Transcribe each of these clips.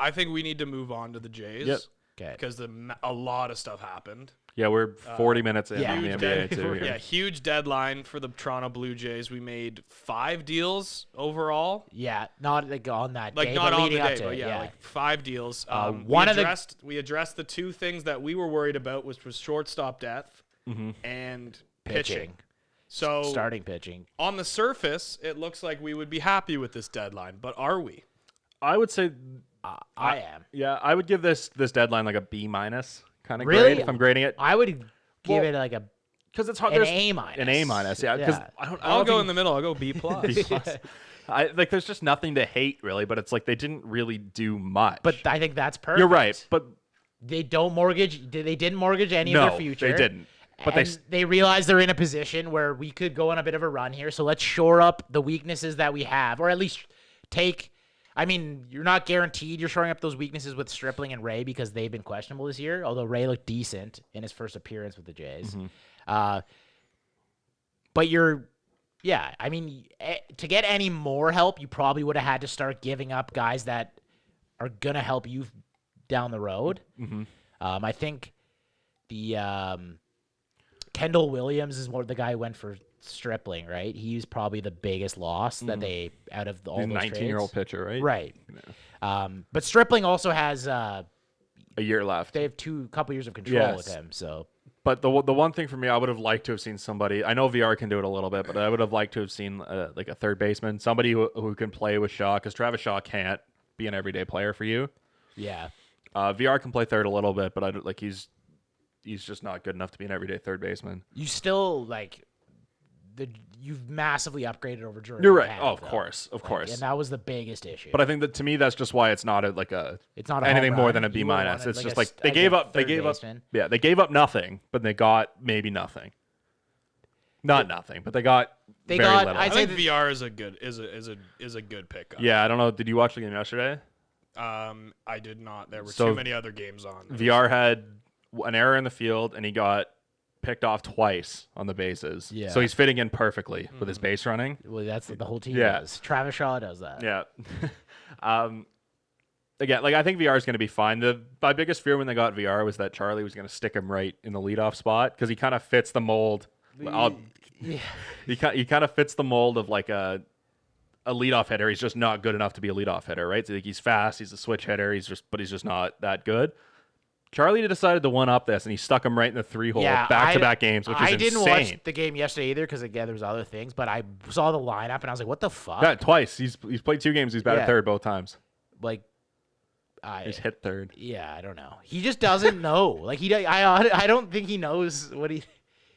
I think we need to move on to the Jays. Yep. Okay. Because a lot of stuff happened. Yeah, we're 40 minutes in on the Huge NBA too. yeah, huge deadline for the Toronto Blue Jays. We made 5 deals overall. Yeah, not like on that Like day, not but on leading the up day, to but it, yeah, like 5 deals. One of we addressed the 2 things that we were worried about, which was shortstop depth and pitching. So starting pitching. On the surface, it looks like we would be happy with this deadline, but are we? I would say I am. Yeah, I would give this deadline like a B- kind of Really? grade if I'm grading it. I would give it like because it's hard. an A minus. An A minus, yeah. Because I'll go in the middle. I'll go B plus. B plus. There's just nothing to hate really, but it's like they didn't really do much. But I think that's perfect. You're right, but they didn't mortgage any of their future. they didn't. But they realize they're in a position where we could go on a bit of a run here. So let's shore up the weaknesses that we have, or at least take. I mean, you're not guaranteed you're shoring up those weaknesses with Stripling and Ray because they've been questionable this year, although Ray looked decent in his first appearance with the Jays. But I mean, to get any more help, you probably would have had to start giving up guys that are going to help you down the road. I think the Kendall Williams is more the guy who went for Stripling, right? He's probably the biggest loss that they out of all those 19-year-old pitcher, right? Right. Yeah. But Stripling also has a year left. They have couple years of control with him. So, but the one thing for me, I would have liked to have seen somebody. I know VR can do it a little bit, but I would have liked to have seen like a third baseman, somebody who can play with Shaw, because Travis Shaw can't be an everyday player for you. Yeah. VR can play third a little bit, but I don't, like he's just not good enough to be an everyday third baseman. You still you've massively upgraded over Jordan. You're right. Happ, of course, and that was the biggest issue. But I think that to me, that's just why it's not it's not anything more run. than a B minus. It's just like they gave up nothing, but they got maybe nothing. Not nothing, but they got very little. I think VR is a good pickup. Yeah, I don't know. Did you watch the game yesterday? I did not. There were too many other games on. VR had an error in the field, and he got picked off twice on the bases. Yeah. So he's fitting in perfectly with his base running. Well, that's what the whole team does. Travis Shaw does that. Yeah. Again, like I think VR is going to be fine. My biggest fear when they got VR was that Charlie was going to stick him right in the leadoff spot because he kind of fits the mold. He kind of fits the mold of like a leadoff hitter. He's just not good enough to be a leadoff hitter, right? So like he's fast, he's a switch hitter, but he's just not that good. Charlie decided to one-up this, and he stuck him right in the 3-hole back-to-back games, which is insane. I didn't watch the game yesterday either because, again, there was other things, but I saw the lineup, and I was like, what the fuck? Yeah, twice. He's played 2 games. He's batted third both times. Like, he's hit third. Yeah, I don't know. He just doesn't know. Like, I don't think he knows what he...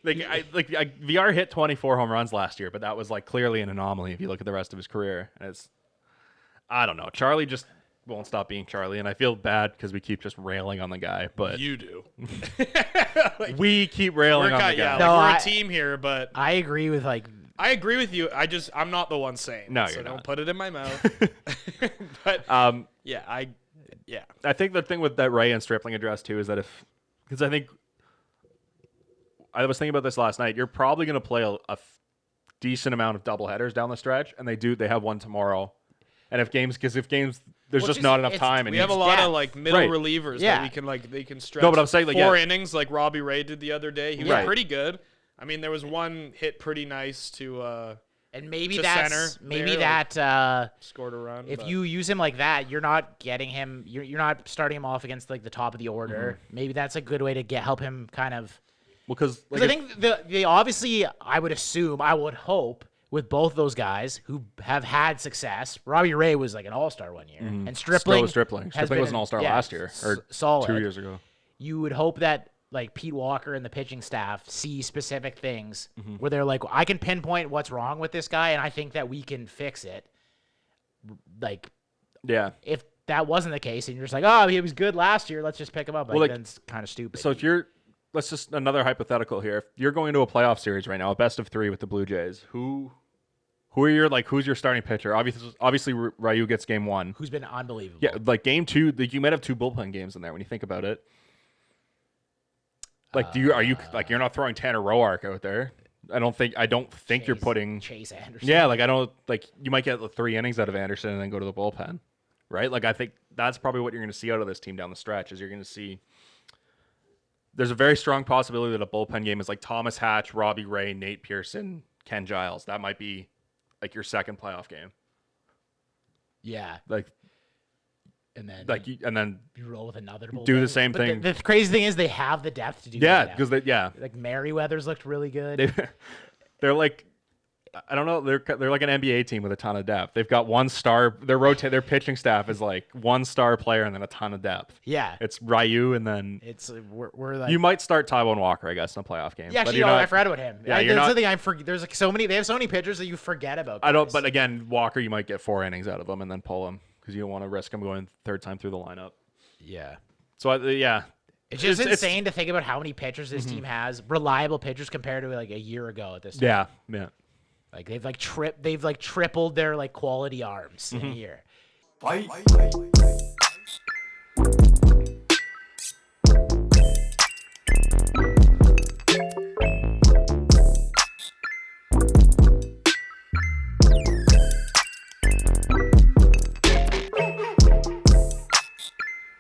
VR hit 24 home runs last year, but that was, like, clearly an anomaly if you look at the rest of his career. And I don't know. Charlie just won't stop being Charlie, and I feel bad because we keep just railing on the guy. But you do. We keep railing on the guy. We're a team here, but I agree with I agree with you. I'm not the one saying. No, so you're don't not. put it in my mouth. But I think the thing with that Ray and Stripling addressed too is that because I think I was thinking about this last night. You're probably going to play a decent amount of doubleheaders down the stretch, and they have one tomorrow. And if games, there's just not enough time. We have a lot of like middle relievers that they can stretch. No, but I'm saying like 4 innings like Robbie Ray did the other day. He was Right. pretty good. I mean, there was one hit pretty nice to and maybe to that's center maybe there, that scored a run. if you use him like that, you're not getting him. You're not starting him off against like the top of the order. Maybe that's a good way to help him kind of. Well, because I think they obviously, I would hope. With both those guys who have had success, Robbie Ray was like an all-star one year, and Stripling. Stripling was an all-star last year or solid. 2 years ago. You would hope that like Pete Walker and the pitching staff see specific things where they're like, I can pinpoint what's wrong with this guy, and I think that we can fix it. Like, if that wasn't the case, and you're just like, oh, he was good last year, let's just pick him up. Like, that's kind of stupid. So let's just another hypothetical here. If you're going to a playoff series right now, a best of 3 with the Blue Jays, who's your starting pitcher? Obviously Ryu gets game 1. Who's been unbelievable. Yeah, like game 2, you might have 2 bullpen games in there when you think about it. Like, you're not throwing Tanner Roark out there. I don't think you're putting Chase Anderson. Yeah, like you might get 3 innings out of Anderson and then go to the bullpen, right? Like, I think that's probably what you're going to see out of this team down the stretch is you're going to see there's a very strong possibility that a bullpen game is like Thomas Hatch, Robbie Ray, Nate Pearson, Ken Giles. That might be like your second playoff game. Yeah. Like, and then you roll with another bullpen. do the same thing. The crazy thing is they have the depth to do Yeah, that. because Like Merriweather's looked really good. They're like, I don't know, they're like an NBA team with a ton of depth. They've got one star. Their pitching staff is like one star player and then a ton of depth. Yeah, it's Ryu and then we're like you might start Taijuan Walker, I guess, in a playoff game. Yeah, actually, but I forgot about him. Yeah, there's something there's like so many. They have so many pitchers that you forget about. Guys. I don't. But again, Walker, you might get 4 innings out of him and then pull him because you don't want to risk him going third time through the lineup. Yeah. So yeah. It's just insane to think about how many pitchers this team has, reliable pitchers compared to like a year ago at this time. Yeah. Like they've tripled their like quality arms in a year. Fight.